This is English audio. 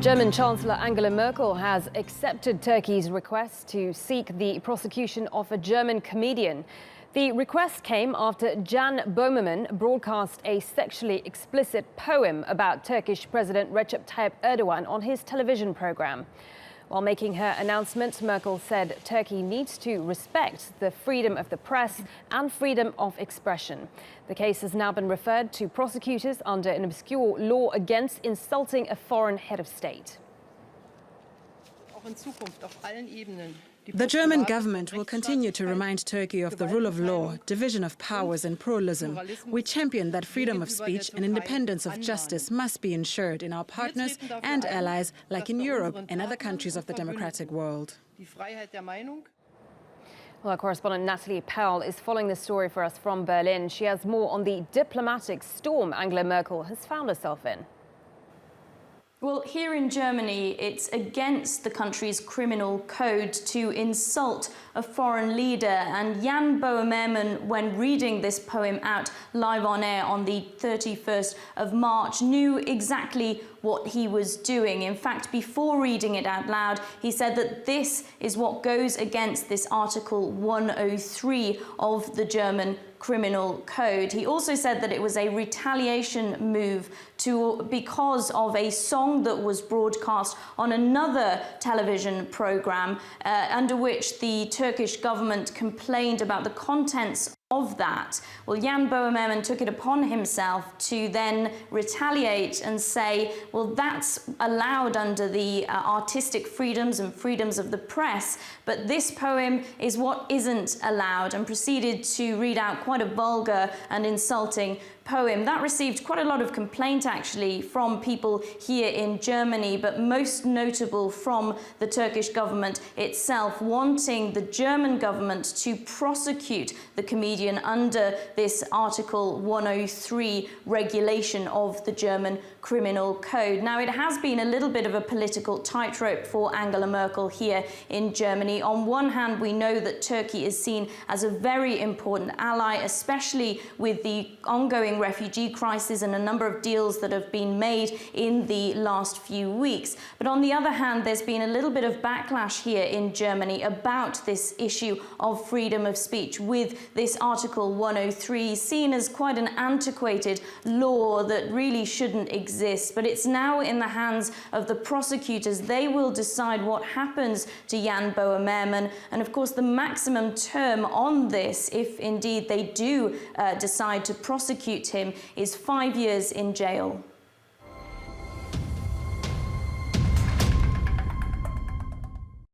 German Chancellor Angela Merkel has accepted Turkey's request to seek the prosecution of a German comedian. The request came after Jan Boehmermann broadcast a sexually explicit poem about Turkish President Recep Tayyip Erdogan on his television program. While making her announcement, Merkel said Turkey needs to respect the freedom of the press and freedom of expression. The case has now been referred to prosecutors under an obscure law against insulting a foreign head of state. The German government will continue to remind Turkey of the rule of law, division of powers and pluralism. We champion that freedom of speech and independence of justice must be ensured in our partners and allies, like in Europe and other countries of the democratic world. Well, our correspondent Natalie Powell is following the story for us from Berlin. She has more on the diplomatic storm Angela Merkel has found herself in. Well, here in Germany, it's against the country's criminal code to insult a foreign leader. And Jan Boehmermann, when reading this poem out live on air on the 31st of March, knew exactly what he was doing. In fact, before reading it out loud, he said that this is what goes against this Article 103 of the German Criminal Code. He also said that it was a retaliation move because of a song that was broadcast on another television program under which the Turkish government complained about the contents of that. Well, Jan Boehmermann took it upon himself to then retaliate and say, well, that's allowed under the artistic freedoms and freedoms of the press, but this poem is what isn't allowed, and proceeded to read out quite a vulgar and insulting poem. That received quite a lot of complaint, actually, from people here in Germany, but most notable from the Turkish government itself, wanting the German government to prosecute the comedian under this Article 103 regulation of the German Criminal Code. Now, it has been a little bit of a political tightrope for Angela Merkel here in Germany. On one hand, we know that Turkey is seen as a very important ally, especially with the ongoing refugee crisis and a number of deals that have been made in the last few weeks. But on the other hand, there's been a little bit of backlash here in Germany about this issue of freedom of speech, with this Article 103 seen as quite an antiquated law that really shouldn't exist. But it's now in the hands of the prosecutors. They will decide what happens to Jan Boehmermann, and of course the maximum term on this, if indeed they do decide to prosecute him, is 5 years in jail.